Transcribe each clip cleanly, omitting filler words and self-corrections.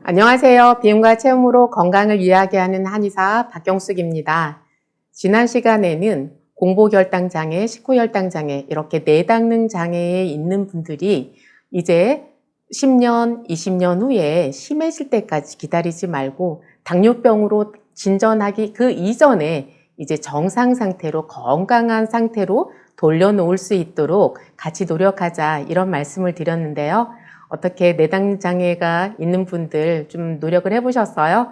안녕하세요. 비움과 체험으로 건강을 이야기하는 한의사 박경숙입니다. 지난 시간에는 공복혈당장애, 식후혈당장애 이렇게 내당능 장애에 있는 분들이 이제 10년, 20년 후에 심해질 때까지 기다리지 말고 당뇨병으로 진전하기 그 이전에 이제 정상 상태로 건강한 상태로 돌려놓을 수 있도록 같이 노력하자 이런 말씀을 드렸는데요. 어떻게 내당 장애가 있는 분들 좀 노력을 해보셨어요?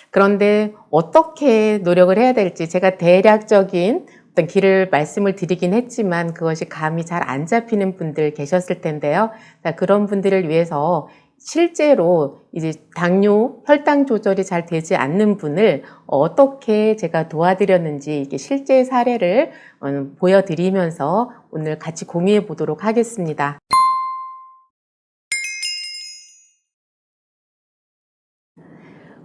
그런데 어떻게 노력을 해야 될지 제가 대략적인 어떤 길을 말씀을 드리긴 했지만 그것이 감이 잘 안 잡히는 분들 계셨을 텐데요. 그런 분들을 위해서 실제로 이제 당뇨, 혈당 조절이 잘 되지 않는 분을 어떻게 제가 도와드렸는지 이게 실제 사례를 보여드리면서 오늘 같이 공유해 보도록 하겠습니다.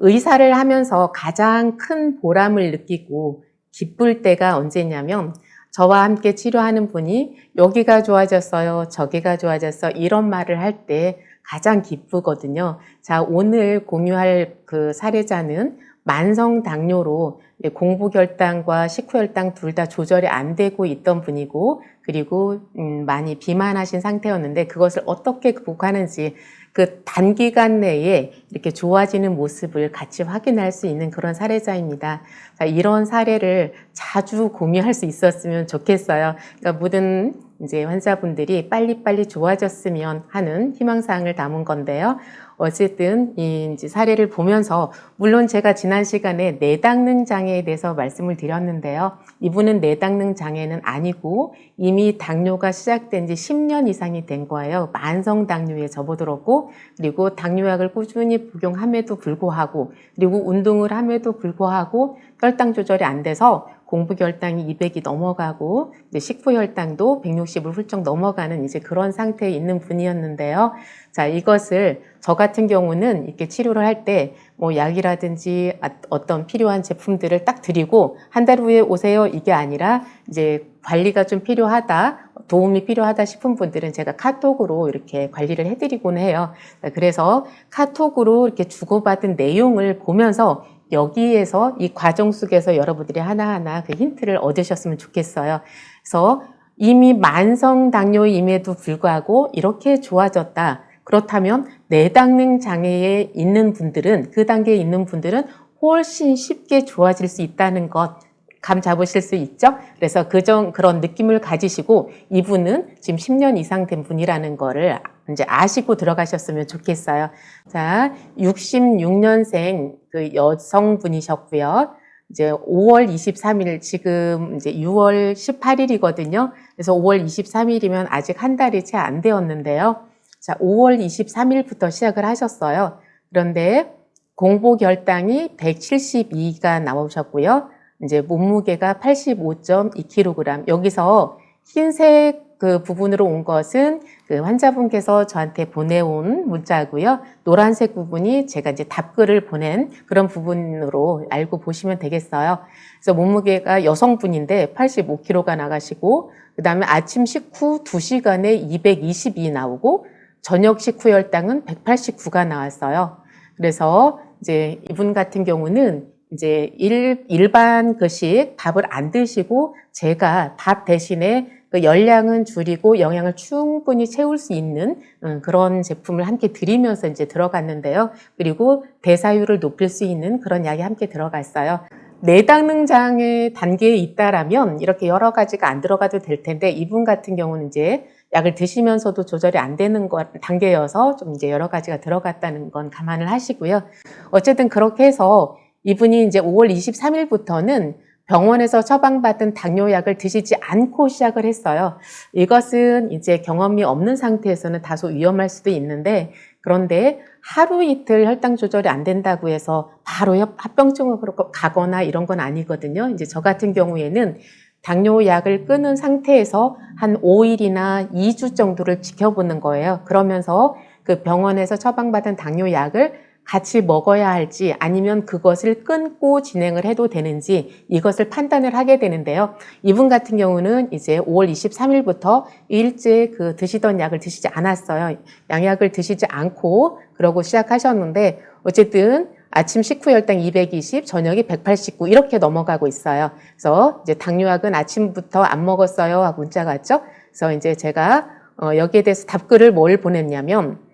의사를 하면서 가장 큰 보람을 느끼고 기쁠 때가 언제냐면 저와 함께 치료하는 분이 여기가 좋아졌어요, 저기가 좋아졌어 이런 말을 할 때 가장 기쁘거든요. 자, 오늘 공유할 그 사례자는 만성 당뇨로 공복혈당과 식후혈당 둘 다 조절이 안 되고 있던 분이고 그리고 많이 비만하신 상태였는데 그것을 어떻게 극복하는지 그 단기간 내에 이렇게 좋아지는 모습을 같이 확인할 수 있는 그런 사례자입니다. 자, 이런 사례를 자주 공유할 수 있었으면 좋겠어요. 그러니까 모든 이제 환자분들이 빨리빨리 좋아졌으면 하는 희망사항을 담은 건데요. 어쨌든 이 이제 사례를 보면서 물론 제가 지난 시간에 내당능 장애에 대해서 말씀을 드렸는데요. 이분은 내당능 장애는 아니고 이미 당뇨가 시작된 지 10년 이상이 된 거예요. 만성 당뇨에 접어들었고 그리고 당뇨약을 꾸준히 복용함에도 불구하고 그리고 운동을 함에도 불구하고 혈당 조절이 안 돼서 공복혈당이 200이 넘어가고 이제 식후혈당도 160을 훌쩍 넘어가는 이제 그런 상태에 있는 분이었는데요. 자, 이것을 저 같은 경우는 이렇게 치료를 할 때 뭐 약이라든지 어떤 필요한 제품들을 딱 드리고 한 달 후에 오세요 이게 아니라 이제 관리가 좀 필요하다, 도움이 필요하다 싶은 분들은 제가 카톡으로 이렇게 관리를 해드리곤 해요. 그래서 카톡으로 이렇게 주고받은 내용을 보면서 여기에서 이 과정 속에서 여러분들이 하나하나 그 힌트를 얻으셨으면 좋겠어요. 그래서 이미 만성 당뇨임에도 불구하고 이렇게 좋아졌다. 그렇다면 내당능 장애에 있는 분들은 그 단계에 있는 분들은 훨씬 쉽게 좋아질 수 있다는 것 감 잡으실 수 있죠? 그래서 그런 느낌을 가지시고 이분은 지금 10년 이상 된 분이라는 거를 이제 아시고 들어가셨으면 좋겠어요. 자, 66년생 그 여성분이셨고요. 이제 5월 23일, 지금 이제 6월 18일이거든요. 그래서 5월 23일이면 아직 한 달이 채 안 되었는데요. 자, 5월 23일부터 시작을 하셨어요. 그런데 공복혈당이 172가 나오셨고요. 이제 몸무게가 85.2kg. 여기서 흰색 그 부분으로 온 것은 그 환자분께서 저한테 보내온 문자고요. 노란색 부분이 제가 이제 답글을 보낸 그런 부분으로 알고 보시면 되겠어요. 그래서 몸무게가 여성분인데 85kg가 나가시고, 그 다음에 아침 식후 2시간에 220이 나오고, 저녁 식후혈당은 189가 나왔어요. 그래서 이제 이분 같은 경우는 이제 일반 급식 밥을 안 드시고 제가 밥 대신에 그 열량은 줄이고 영양을 충분히 채울 수 있는 그런 제품을 함께 드리면서 이제 들어갔는데요. 그리고 대사율을 높일 수 있는 그런 약이 함께 들어갔어요. 내당능 장애 단계에 있다라면 이렇게 여러 가지가 안 들어가도 될 텐데 이분 같은 경우는 이제 약을 드시면서도 조절이 안 되는 단계여서 좀 이제 여러 가지가 들어갔다는 건 감안을 하시고요. 어쨌든 그렇게 해서 이분이 이제 5월 23일부터는 병원에서 처방받은 당뇨약을 드시지 않고 시작을 했어요. 이것은 이제 경험이 없는 상태에서는 다소 위험할 수도 있는데 그런데 하루 이틀 혈당 조절이 안 된다고 해서 바로 합병증으로 가거나 이런 건 아니거든요. 이제 저 같은 경우에는 당뇨약을 끊은 상태에서 한 5일이나 2주 정도를 지켜보는 거예요. 그러면서 그 병원에서 처방받은 당뇨약을 같이 먹어야 할지 아니면 그것을 끊고 진행을 해도 되는지 이것을 판단을 하게 되는데요. 이분 같은 경우는 이제 5월 23일부터 일제 그 드시던 약을 드시지 않았어요. 양약을 드시지 않고 그러고 시작하셨는데 어쨌든 아침 식후 혈당 220, 저녁이 189 이렇게 넘어가고 있어요. 그래서 이제 당뇨약은 아침부터 안 먹었어요 하고 문자가 왔죠. 그래서 이제 제가 여기에 대해서 답글을 뭘 보냈냐면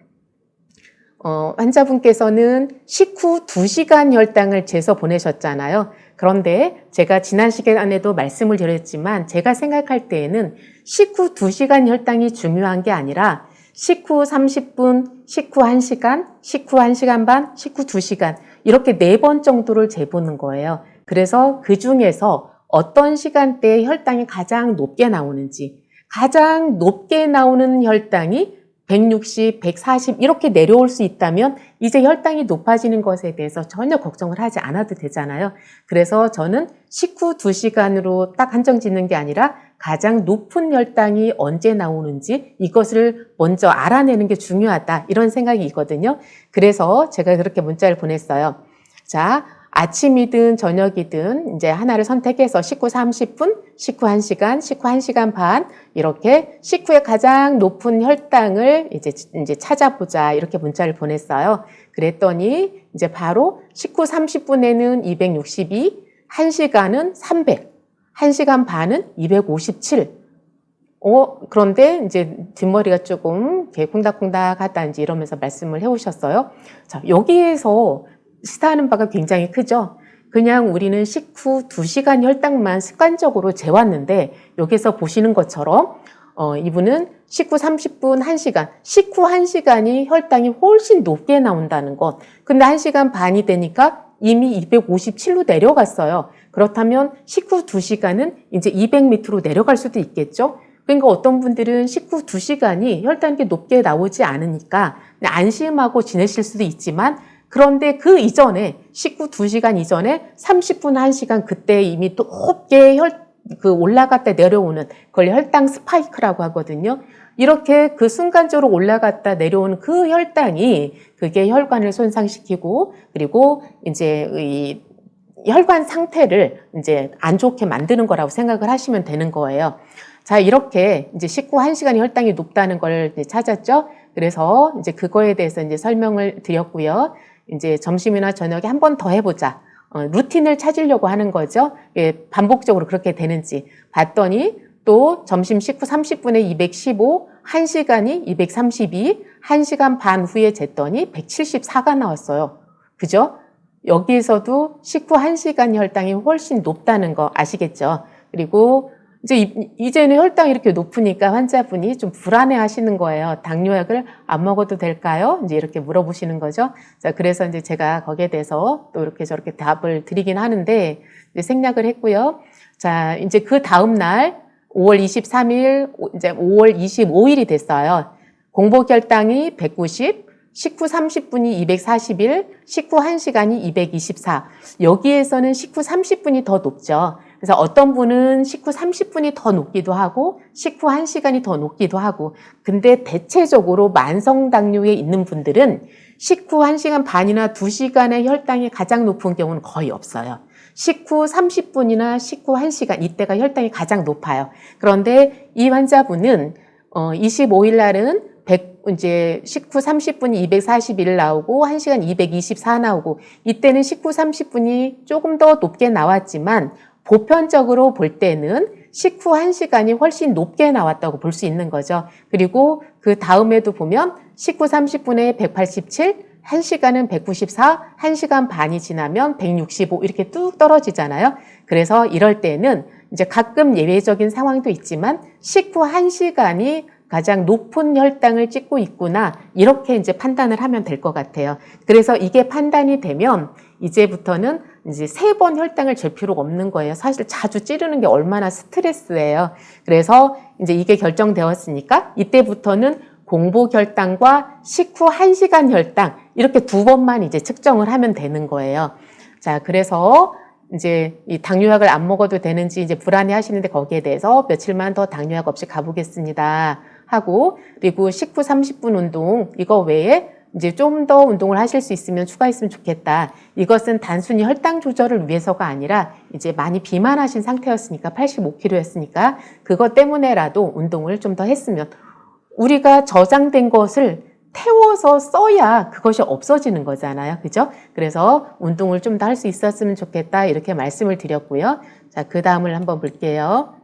환자분께서는 식후 2시간 혈당을 재서 보내셨잖아요. 그런데 제가 지난 시간에도 말씀을 드렸지만 제가 생각할 때에는 식후 2시간 혈당이 중요한 게 아니라 식후 30분, 식후 1시간, 식후 1시간 반, 식후 2시간 이렇게 4번 정도를 재보는 거예요. 그래서 그 중에서 어떤 시간대에 혈당이 가장 높게 나오는지 가장 높게 나오는 혈당이 160, 140 이렇게 내려올 수 있다면 이제 혈당이 높아지는 것에 대해서 전혀 걱정을 하지 않아도 되잖아요. 그래서 저는 식후 2시간으로 딱 한정 짓는 게 아니라 가장 높은 혈당이 언제 나오는지 이것을 먼저 알아내는 게 중요하다 이런 생각이 있거든요. 그래서 제가 그렇게 문자를 보냈어요. 자, 아침이든 저녁이든 이제 하나를 선택해서 식후 30분, 식후 1시간, 식후 1시간 반 이렇게 식후에 가장 높은 혈당을 이제 찾아보자 이렇게 문자를 보냈어요. 그랬더니 이제 바로 식후 30분에는 262, 1시간은 300, 1시간 반은 257. 그런데 이제 뒷머리가 조금 이렇게 콩닥콩닥하다 이제 이러면서 말씀을 해오셨어요. 자, 여기에서 시사하는 바가 굉장히 크죠. 그냥 우리는 식후 2시간 혈당만 습관적으로 재왔는데 여기서 보시는 것처럼 이분은 식후 30분 1시간, 식후 1시간이 혈당이 훨씬 높게 나온다는 것. 근데 1시간 반이 되니까 이미 257로 내려갔어요. 그렇다면 식후 2시간은 이제 200 밑으로 내려갈 수도 있겠죠. 그러니까 어떤 분들은 식후 2시간이 혈당이 높게 나오지 않으니까 안심하고 지내실 수도 있지만 그런데 그 이전에 식후 2시간 이전에 30분 1시간 그때 이미 높게 올라갔다 내려오는 그걸 혈당 스파이크라고 하거든요. 이렇게 그 순간적으로 올라갔다 내려오는 그 혈당이 그게 혈관을 손상시키고 그리고 이제 이 혈관 상태를 이제 안 좋게 만드는 거라고 생각을 하시면 되는 거예요. 자, 이렇게 이제 식후 1시간이 혈당이 높다는 걸 이제 찾았죠. 그래서 이제 그거에 대해서 이제 설명을 드렸고요. 이제 점심이나 저녁에 한 번 더 해보자. 루틴을 찾으려고 하는 거죠. 예, 반복적으로 그렇게 되는지 봤더니 또 점심 식후 30분에 215, 1시간이 232, 1시간 반 후에 쟀더니 174가 나왔어요. 그죠? 여기에서도 식후 1시간 혈당이 훨씬 높다는 거 아시겠죠? 그리고 이제는 혈당이 이렇게 높으니까 환자분이 좀 불안해 하시는 거예요. 당뇨약을 안 먹어도 될까요? 이제 이렇게 물어보시는 거죠. 자, 그래서 이제 제가 거기에 대해서 또 이렇게 저렇게 답을 드리긴 하는데, 이제 생략을 했고요. 자, 이제 그 다음날 5월 23일, 이제 5월 25일이 됐어요. 공복 혈당이 190, 식후 30분이 241, 식후 1시간이 224. 여기에서는 식후 30분이 더 높죠. 그래서 어떤 분은 식후 30분이 더 높기도 하고 식후 1시간이 더 높기도 하고 근데 대체적으로 만성 당뇨에 있는 분들은 식후 1시간 반이나 2시간의 혈당이 가장 높은 경우는 거의 없어요. 식후 30분이나 식후 1시간 이때가 혈당이 가장 높아요. 그런데 이 환자분은 25일 날은 이제 식후 30분이 241 나오고 1시간 224 나오고 이때는 식후 30분이 조금 더 높게 나왔지만 보편적으로 볼 때는 식후 1시간이 훨씬 높게 나왔다고 볼 수 있는 거죠. 그리고 그 다음에도 보면 식후 30분에 187, 1시간은 194, 1시간 반이 지나면 165 이렇게 뚝 떨어지잖아요. 그래서 이럴 때는 이제 가끔 예외적인 상황도 있지만 식후 1시간이 가장 높은 혈당을 찍고 있구나 이렇게 이제 판단을 하면 될 것 같아요. 그래서 이게 판단이 되면 이제부터는 이제 3번 혈당을 잴 필요가 없는 거예요. 사실 자주 찌르는 게 얼마나 스트레스예요. 그래서 이제 이게 결정되었으니까 이때부터는 공복 혈당과 식후 1시간 혈당 이렇게 2번만 이제 측정을 하면 되는 거예요. 자, 그래서 이제 이 당뇨약을 안 먹어도 되는지 이제 불안해 하시는데 거기에 대해서 며칠만 더 당뇨약 없이 가보겠습니다 하고 그리고 식후 30분 운동 이거 외에 이제 좀 더 운동을 하실 수 있으면 추가했으면 좋겠다. 이것은 단순히 혈당 조절을 위해서가 아니라 이제 많이 비만하신 상태였으니까 85kg였으니까 그것 때문에라도 운동을 좀 더 했으면 우리가 저장된 것을 태워서 써야 그것이 없어지는 거잖아요. 그죠? 그래서 운동을 좀 더 할 수 있었으면 좋겠다. 이렇게 말씀을 드렸고요. 자, 그 다음을 한번 볼게요.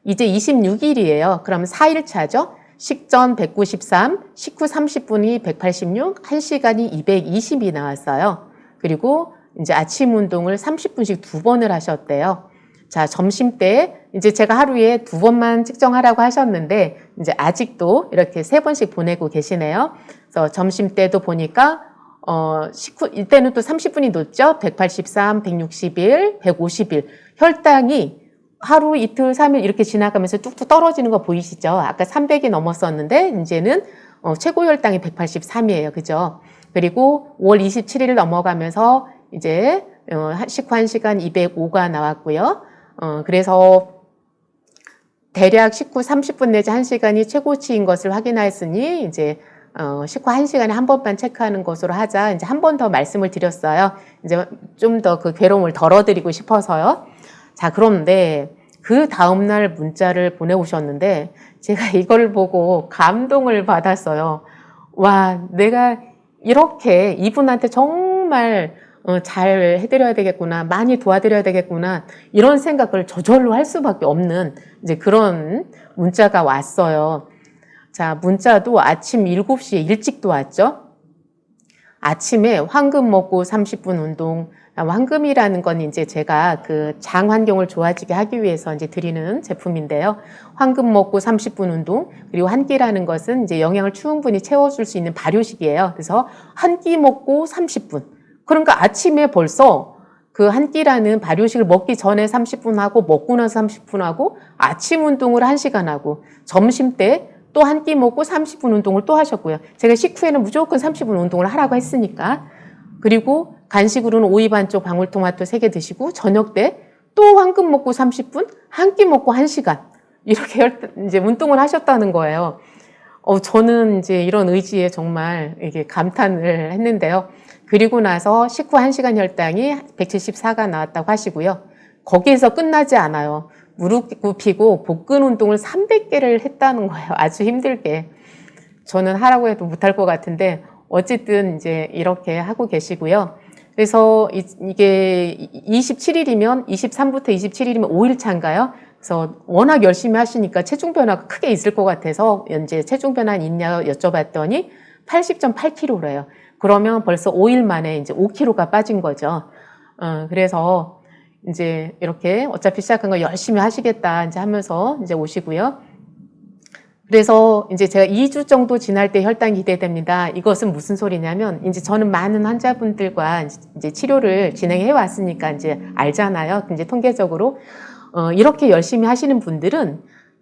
이제 26일이에요. 그럼 4일차죠? 식전 193, 식후 30분이 186, 1시간이 220이 나왔어요. 그리고 이제 아침 운동을 30분씩 2번을 하셨대요. 자, 점심 때 이제 제가 하루에 2번만 측정하라고 하셨는데 이제 아직도 이렇게 3번씩 보내고 계시네요. 그래서 점심 때도 보니까 식후 이때는 또 30분이 높죠. 183, 161, 151. 혈당이 하루, 이틀, 3일 이렇게 지나가면서 뚝뚝 떨어지는 거 보이시죠? 아까 300이 넘었었는데 이제는 최고 혈당이 183이에요. 그죠? 그리고 5월 27일 넘어가면서 이제 식후 1시간 205가 나왔고요. 그래서 대략 식후 30분 내지 1시간이 최고치인 것을 확인하였으니 이제 식후 1시간에 한 번만 체크하는 것으로 하자. 이제 한 번 더 말씀을 드렸어요. 이제 좀 더 그 괴로움을 덜어드리고 싶어서요. 자, 그런데 그 다음날 문자를 보내오셨는데 제가 이걸 보고 감동을 받았어요. 와, 내가 이렇게 이분한테 정말 잘 해드려야 되겠구나, 많이 도와드려야 되겠구나, 이런 생각을 저절로 할 수밖에 없는 이제 그런 문자가 왔어요. 자, 문자도 아침 7시에 일찍도 왔죠. 아침에 황금 먹고 30분 운동. 황금이라는 건 이제 제가 그 장 환경을 좋아지게 하기 위해서 이제 드리는 제품인데요. 황금 먹고 30분 운동, 그리고 한 끼라는 것은 이제 영양을 충분히 채워줄 수 있는 발효식이에요. 그래서 한 끼 먹고 30분. 그러니까 아침에 벌써 그 한 끼라는 발효식을 먹기 전에 30분 하고 먹고 나서 30분 하고 아침 운동을 1시간 하고 점심 때 또 한 끼 먹고 30분 운동을 또 하셨고요. 제가 식후에는 무조건 30분 운동을 하라고 했으니까. 그리고 간식으로는 오이 반쪽 방울토마토 3개 드시고 저녁 때 또 황금 먹고 30분, 한 끼 먹고 1시간 이렇게 이제 운동을 하셨다는 거예요. 저는 이제 이런 의지에 정말 이게 감탄을 했는데요. 그리고 나서 식후 1시간 혈당이 174가 나왔다고 하시고요. 거기에서 끝나지 않아요. 무릎 굽히고 복근 운동을 300개를 했다는 거예요. 아주 힘들게. 저는 하라고 해도 못할 것 같은데 어쨌든 이제 이렇게 하고 계시고요. 그래서 이게 27일이면 23부터 27일이면 5일 차인가요? 그래서 워낙 열심히 하시니까 체중 변화가 크게 있을 것 같아서 이제 체중 변화 있냐 여쭤봤더니 80.8kg래요. 그러면 벌써 5일 만에 이제 5kg가 빠진 거죠. 그래서 이제 이렇게 어차피 시작한 거 열심히 하시겠다 이제 하면서 이제 오시고요. 그래서 이제 제가 2주 정도 지날 때 혈당 기대됩니다. 이것은 무슨 소리냐면 이제 저는 많은 환자분들과 이제 치료를 진행해 왔으니까 이제 알잖아요. 이제 통계적으로 이렇게 열심히 하시는 분들은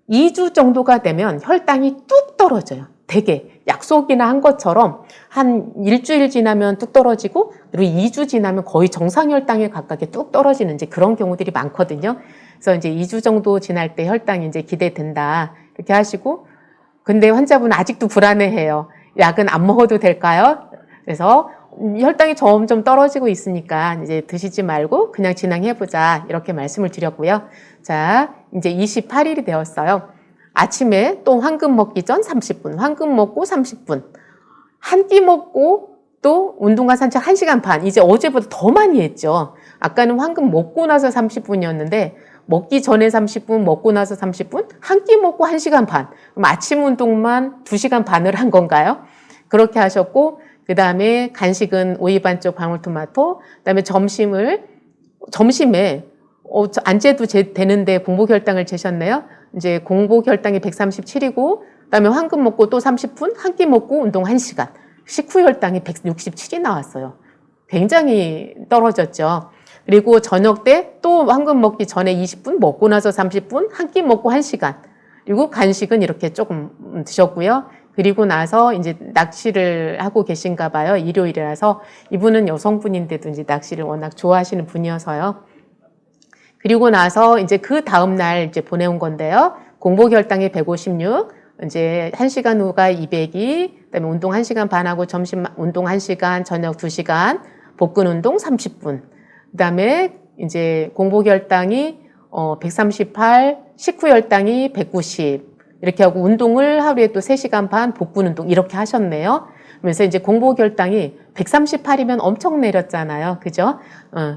2주 정도가 되면 혈당이 뚝 떨어져요. 되게 약속이나 한 것처럼 한 일주일 지나면 뚝 떨어지고 그리고 2주 지나면 거의 정상 혈당에 가깝게 뚝 떨어지는 이제 그런 경우들이 많거든요. 그래서 이제 2주 정도 지날 때 혈당이 이제 기대된다 이렇게 하시고 근데 환자분은 아직도 불안해해요. 약은 안 먹어도 될까요? 그래서 혈당이 점점 떨어지고 있으니까 이제 드시지 말고 그냥 진행해보자 이렇게 말씀을 드렸고요. 자, 이제 28일이 되었어요. 아침에 또 황금 먹기 전 30분, 황금 먹고 30분, 한 끼 먹고 또 운동과 산책 1시간 반. 이제 어제보다 더 많이 했죠. 아까는 황금 먹고 나서 30분이었는데 먹기 전에 30분, 먹고 나서 30분, 한 끼 먹고 1시간 반. 그럼 아침 운동만 2시간 반을 한 건가요? 그렇게 하셨고 그 다음에 간식은 오이 반쪽 방울토마토, 그 다음에 점심에 안 재도 되는데 공복혈당을 재셨네요. 이제 공복혈당이 137이고 그 다음에 황금 먹고 또 30분, 한 끼 먹고 운동 1시간. 식후 혈당이 167이 나왔어요. 굉장히 떨어졌죠. 그리고 저녁 때 또 황금 먹기 전에 20분, 먹고 나서 30분, 한 끼 먹고 1시간. 그리고 간식은 이렇게 조금 드셨고요. 그리고 나서 이제 낚시를 하고 계신가 봐요. 일요일이라서. 이분은 여성분인데도 이제 낚시를 워낙 좋아하시는 분이어서요. 그리고 나서 이제 그 다음날 이제 보내온 건데요. 공복혈당이 156, 이제 1시간 후가 200이, 그다음에 운동 1시간 반 하고 점심 운동 1시간, 저녁 2시간, 복근 운동 30분. 그다음에 이제 공복 혈당이 138, 식후 혈당이 190. 이렇게 하고 운동을 하루에 또 3시간 반, 복근 운동 이렇게 하셨네요. 그래서 이제 공복 혈당이 138이면 엄청 내렸잖아요. 그죠?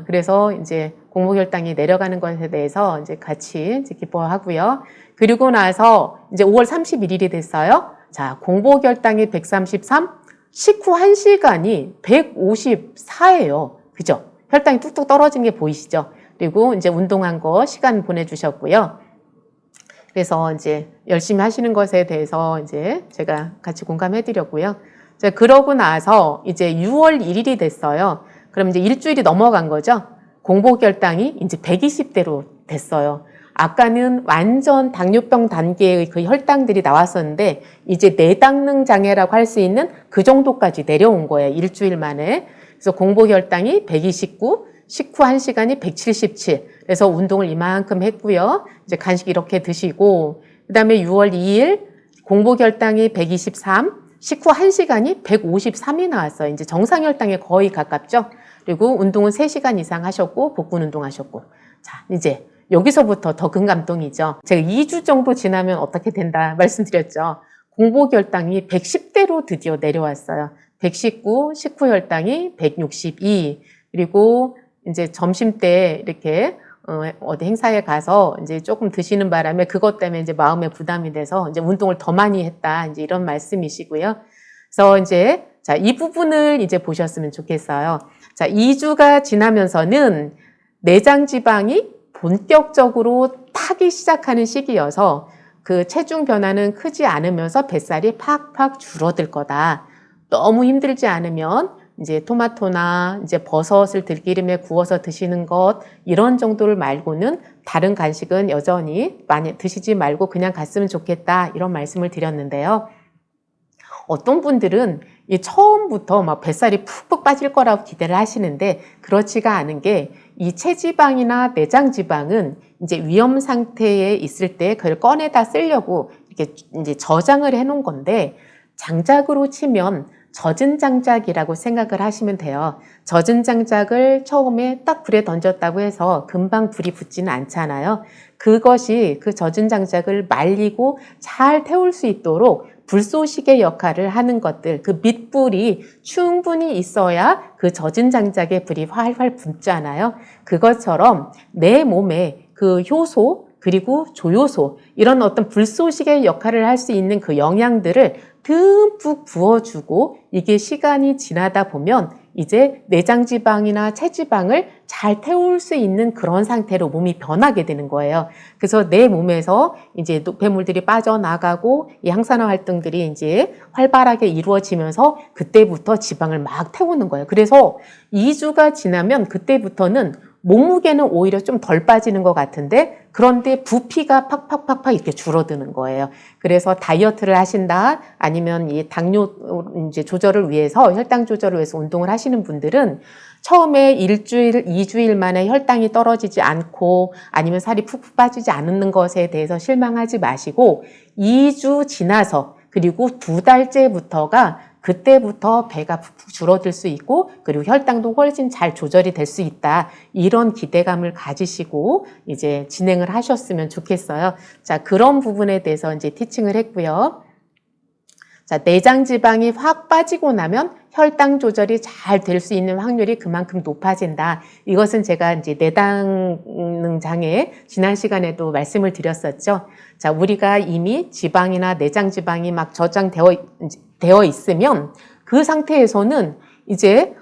그래서 이제 공복 혈당이 내려가는 것에 대해서 이제 같이 이제 기뻐하고요. 그리고 나서 이제 5월 31일이 됐어요. 자, 공복 혈당이 133, 식후 1시간이 154예요. 그죠? 혈당이 뚝뚝 떨어진 게 보이시죠? 그리고 이제 운동한 거 시간 보내주셨고요. 그래서 이제 열심히 하시는 것에 대해서 이제 제가 같이 공감해 드렸고요. 자, 그러고 나서 이제 6월 1일이 됐어요. 그럼 이제 일주일이 넘어간 거죠. 공복 혈당이 이제 120대로 됐어요. 아까는 완전 당뇨병 단계의 그 혈당들이 나왔었는데 이제 내당능 장애라고 할 수 있는 그 정도까지 내려온 거예요. 일주일 만에. 그래서 공복 혈당이 129, 식후 1시간이 177. 그래서 운동을 이만큼 했고요. 이제 간식 이렇게 드시고 그다음에 6월 2일 공복 혈당이 123, 식후 1시간이 153이 나왔어요. 이제 정상 혈당에 거의 가깝죠. 그리고 운동은 3시간 이상 하셨고 복근 운동하셨고. 자, 이제 여기서부터 더 큰 감동이죠. 제가 2주 정도 지나면 어떻게 된다 말씀드렸죠. 공복 혈당이 110대로 드디어 내려왔어요. 119, 식후 혈당이 162. 그리고 이제 점심 때 이렇게 어디 행사에 가서 이제 조금 드시는 바람에 그것 때문에 이제 마음에 부담이 돼서 이제 운동을 더 많이 했다. 이제 이런 말씀이시고요. 그래서 이제 자, 이 부분을 이제 보셨으면 좋겠어요. 자, 2주가 지나면서는 내장 지방이 본격적으로 타기 시작하는 시기여서 그 체중 변화는 크지 않으면서 뱃살이 팍팍 줄어들 거다. 너무 힘들지 않으면 이제 토마토나 이제 버섯을 들기름에 구워서 드시는 것 이런 정도를 말고는 다른 간식은 여전히 많이 드시지 말고 그냥 갔으면 좋겠다 이런 말씀을 드렸는데요. 어떤 분들은 이 처음부터 막 뱃살이 푹푹 빠질 거라고 기대를 하시는데 그렇지가 않은 게 이 체지방이나 내장 지방은 이제 위험 상태에 있을 때 그걸 꺼내다 쓰려고 이렇게 이제 저장을 해 놓은 건데 장작으로 치면 젖은 장작이라고 생각을 하시면 돼요. 젖은 장작을 처음에 딱 불에 던졌다고 해서 금방 불이 붙지는 않잖아요. 그것이 그 젖은 장작을 말리고 잘 태울 수 있도록 불쏘시개 역할을 하는 것들, 그 밑불이 충분히 있어야 그 젖은 장작에 불이 활활 붙잖아요. 그것처럼 내 몸에 그 효소 그리고 조효소 이런 어떤 불쏘시개 역할을 할 수 있는 그 영양들을 듬뿍 부어주고 이게 시간이 지나다 보면 이제 내장지방이나 체지방을 잘 태울 수 있는 그런 상태로 몸이 변하게 되는 거예요. 그래서 내 몸에서 이제 노폐물들이 빠져나가고 이 항산화 활동들이 이제 활발하게 이루어지면서 그때부터 지방을 막 태우는 거예요. 그래서 2주가 지나면 그때부터는 몸무게는 오히려 좀 덜 빠지는 것 같은데 그런데 부피가 팍팍팍팍 이렇게 줄어드는 거예요. 그래서 다이어트를 하신다 아니면 이 당뇨 이제 조절을 위해서 혈당 조절을 위해서 운동을 하시는 분들은 처음에 일주일, 2주일 만에 혈당이 떨어지지 않고 아니면 살이 푹푹 빠지지 않는 것에 대해서 실망하지 마시고 2주 지나서 그리고 2달째부터가 그때부터 배가 푹푹 줄어들 수 있고 그리고 혈당도 훨씬 잘 조절이 될 수 있다. 이런 기대감을 가지시고 이제 진행을 하셨으면 좋겠어요. 자, 그런 부분에 대해서 이제 티칭을 했고요. 자, 내장 지방이 확 빠지고 나면 혈당 조절이 잘 될 수 있는 확률이 그만큼 높아진다. 이것은 제가 이제 내당 장애 지난 시간에도 말씀을 드렸었죠. 자, 우리가 이미 지방이나 내장 지방이 막 저장되어 있으면 그 상태에서는 이제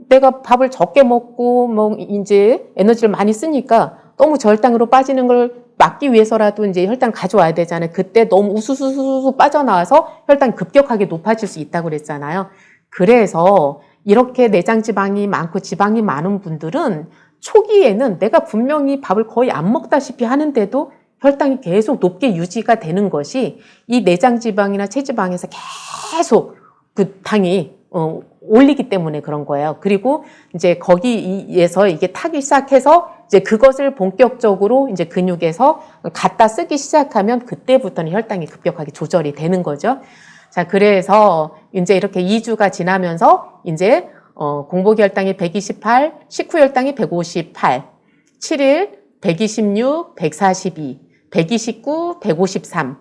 내가 밥을 적게 먹고 뭐 이제 에너지를 많이 쓰니까 너무 저혈당으로 빠지는 걸 막기 위해서라도 이제 혈당 가져와야 되잖아요. 그때 너무 우수수수 빠져나와서 혈당이 급격하게 높아질 수 있다고 그랬잖아요. 그래서 이렇게 내장 지방이 많고 지방이 많은 분들은 초기에는 내가 분명히 밥을 거의 안 먹다시피 하는데도 혈당이 계속 높게 유지가 되는 것이 이 내장 지방이나 체지방에서 계속 그 당이 올리기 때문에 그런 거예요. 그리고 이제 거기에서 이게 타기 시작해서 이제 그것을 본격적으로 이제 근육에서 갖다 쓰기 시작하면 그때부터는 혈당이 급격하게 조절이 되는 거죠. 자, 그래서 이제 이렇게 2주가 지나면서 이제 공복 혈당이 128, 식후 혈당이 158, 7일 126, 142, 129, 153.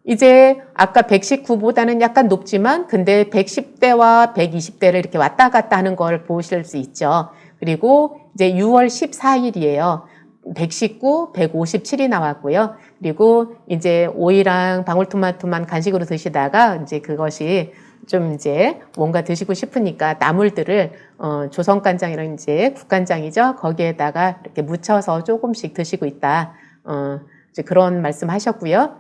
이제 아까 119보다는 약간 높지만 근데 110대와 120대를 이렇게 왔다 갔다 하는 걸 보실 수 있죠. 그리고 이제 6월 14일이에요. 119, 157이 나왔고요. 그리고 이제 오이랑 방울토마토만 간식으로 드시다가 이제 그것이 좀 이제 뭔가 드시고 싶으니까 나물들을 조선간장이랑 이제 국간장이죠. 거기에다가 이렇게 묻혀서 조금씩 드시고 있다. 이제 그런 말씀 하셨고요.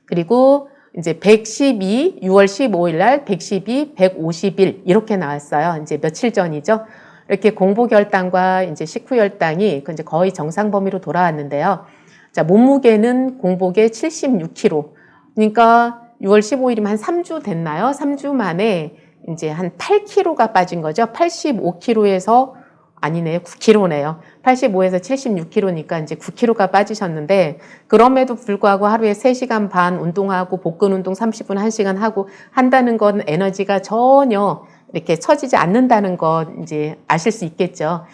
그리고 이제 112, 6월 15일 날 112, 151 이렇게 나왔어요. 이제 며칠 전이죠. 이렇게 공복혈당과 이제 식후혈당이 이제 거의 정상 범위로 돌아왔는데요. 자, 몸무게는 공복에 76kg. 그러니까 6월 15일이면 한 3주 됐나요? 3주 만에 이제 한 8kg가 빠진 거죠. 85kg에서 아니네요. 9kg네요. 85에서 76kg니까 이제 9kg가 빠지셨는데 그럼에도 불구하고 하루에 3시간 반 운동하고 복근 운동 30분 1시간 하고 한다는 건 에너지가 전혀 이렇게 처지지 않는다는 거 이제 아실 수 있겠죠.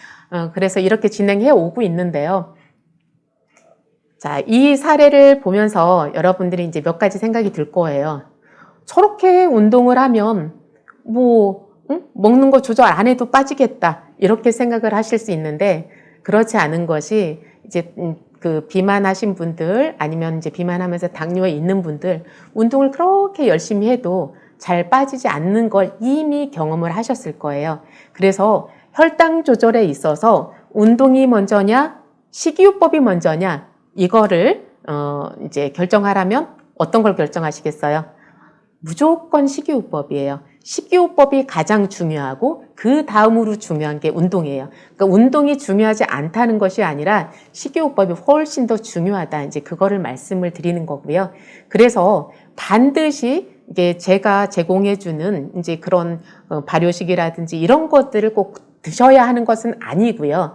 그래서 이렇게 진행해 오고 있는데요. 자, 이 사례를 보면서 여러분들이 이제 몇 가지 생각이 들 거예요. 저렇게 운동을 하면 먹는 거 조절 안 해도 빠지겠다. 이렇게 생각을 하실 수 있는데 그렇지 않은 것이 이제 그 비만하신 분들 아니면 이제 비만하면서 당뇨에 있는 분들 운동을 그렇게 열심히 해도 잘 빠지지 않는 걸 이미 경험을 하셨을 거예요. 그래서 혈당 조절에 있어서 운동이 먼저냐, 식이요법이 먼저냐 이거를 이제 결정하라면 어떤 걸 결정하시겠어요? 무조건 식이요법이에요. 식이요법이 가장 중요하고 그 다음으로 중요한 게 운동이에요. 그러니까 운동이 중요하지 않다는 것이 아니라 식이요법이 훨씬 더 중요하다. 이제 그거를 말씀을 드리는 거고요. 그래서 반드시 이게 제가 제공해주는 이제 그런 발효식이라든지 이런 것들을 꼭 드셔야 하는 것은 아니고요.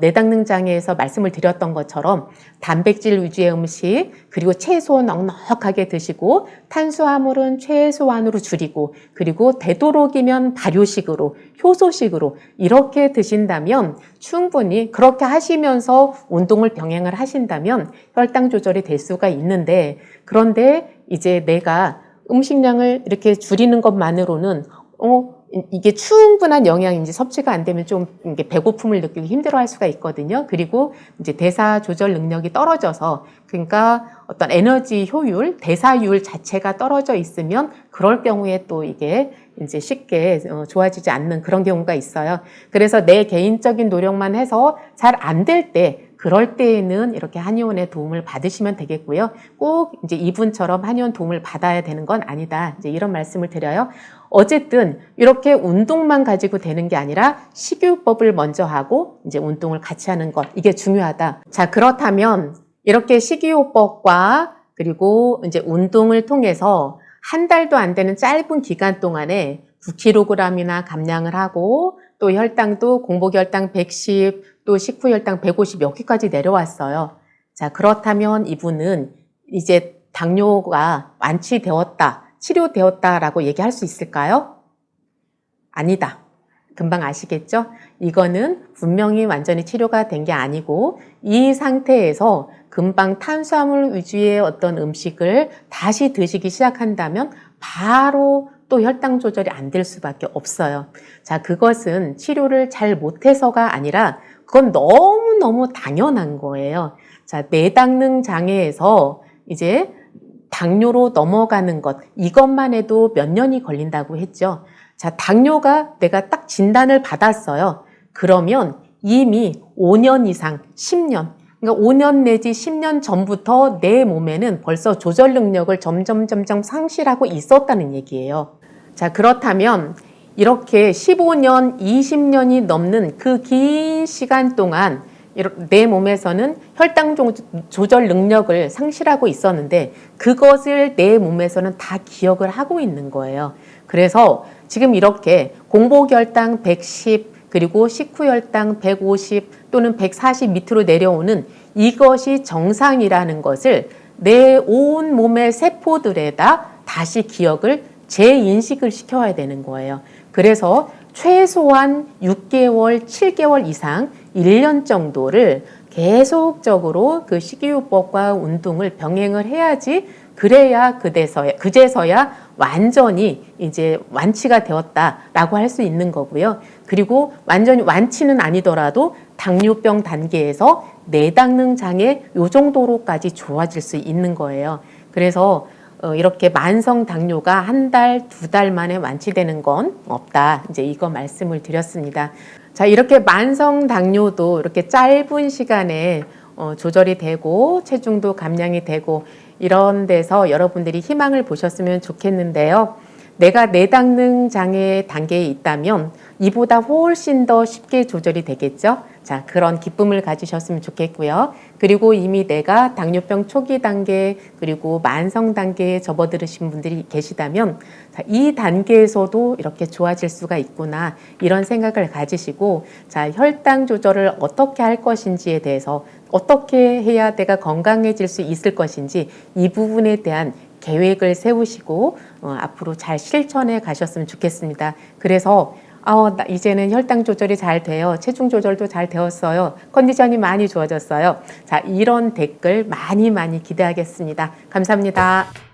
내당능 장애에서 말씀을 드렸던 것처럼 단백질 위주의 음식 그리고 채소 넉넉하게 드시고 탄수화물은 최소한으로 줄이고 그리고 되도록이면 발효식으로 효소식으로 이렇게 드신다면 충분히 그렇게 하시면서 운동을 병행을 하신다면 혈당 조절이 될 수가 있는데 그런데 이제 내가 음식량을 이렇게 줄이는 것만으로는 이게 충분한 영양인지 섭취가 안 되면 좀 이게 배고픔을 느끼고 힘들어할 수가 있거든요. 그리고 이제 대사 조절 능력이 떨어져서 그러니까 어떤 에너지 효율, 대사율 자체가 떨어져 있으면 그럴 경우에 또 이게 이제 쉽게 좋아지지 않는 그런 경우가 있어요. 그래서 내 개인적인 노력만 해서 잘 안 될 때 그럴 때에는 이렇게 한의원의 도움을 받으시면 되겠고요. 꼭 이제 이분처럼 한의원 도움을 받아야 되는 건 아니다. 이제 이런 말씀을 드려요. 어쨌든 이렇게 운동만 가지고 되는 게 아니라 식이요법을 먼저 하고 이제 운동을 같이 하는 것 이게 중요하다. 자, 그렇다면 이렇게 식이요법과 그리고 이제 운동을 통해서 한 달도 안 되는 짧은 기간 동안에 9kg이나 감량을 하고 또 혈당도 공복혈당 110, 또 식후혈당 150 여기까지 내려왔어요. 자, 그렇다면 이분은 이제 당뇨가 완치되었다, 치료되었다라고 얘기할 수 있을까요? 아니다. 금방 아시겠죠? 이거는 분명히 완전히 치료가 된 게 아니고 이 상태에서 금방 탄수화물 위주의 어떤 음식을 다시 드시기 시작한다면 바로 또 혈당 조절이 안 될 수밖에 없어요. 자, 그것은 치료를 잘 못해서가 아니라 그건 너무너무 당연한 거예요. 자, 내당능 장애에서 이제 당뇨로 넘어가는 것, 이것만 해도 몇 년이 걸린다고 했죠. 자, 당뇨가 내가 딱 진단을 받았어요. 그러면 이미 5년 이상, 10년, 그러니까 5년 내지 10년 전부터 내 몸에는 벌써 조절 능력을 점점 상실하고 있었다는 얘기예요. 자, 그렇다면 이렇게 15년, 20년이 넘는 그 긴 시간 동안 내 몸에서는 혈당 조절 능력을 상실하고 있었는데 그것을 내 몸에서는 다 기억을 하고 있는 거예요. 그래서 지금 이렇게 공복혈당 110, 그리고 식후혈당 150 또는 140 밑으로 내려오는 이것이 정상이라는 것을 내 온 몸의 세포들에다 다시 기억을 재인식을 시켜야 되는 거예요. 그래서 최소한 6개월, 7개월 이상 1년 정도를 계속적으로 그 식이요법과 운동을 병행을 해야지 그래야 그제서야 완전히 이제 완치가 되었다라고 할 수 있는 거고요. 그리고 완전히 완치는 아니더라도 당뇨병 단계에서 내당능 장애 요 정도로까지 좋아질 수 있는 거예요. 그래서 이렇게 만성 당뇨가 한 달, 두 달 만에 완치되는 건 없다. 이제 이거 말씀을 드렸습니다. 자, 이렇게 만성 당뇨도 이렇게 짧은 시간에 조절이 되고 체중도 감량이 되고 이런 데서 여러분들이 희망을 보셨으면 좋겠는데요. 내가 내당능 장애 단계에 있다면 이보다 훨씬 더 쉽게 조절이 되겠죠. 자, 그런 기쁨을 가지셨으면 좋겠고요. 그리고 이미 내가 당뇨병 초기 단계 그리고 만성 단계에 접어들으신 분들이 계시다면 자, 이 단계에서도 이렇게 좋아질 수가 있구나 이런 생각을 가지시고 자, 혈당 조절을 어떻게 할 것인지에 대해서 어떻게 해야 내가 건강해질 수 있을 것인지 이 부분에 대한 계획을 세우시고 앞으로 잘 실천해 가셨으면 좋겠습니다. 그래서 이제는 혈당 조절이 잘 돼요. 체중 조절도 잘 되었어요. 컨디션이 많이 좋아졌어요. 자, 이런 댓글 많이 기대하겠습니다. 감사합니다.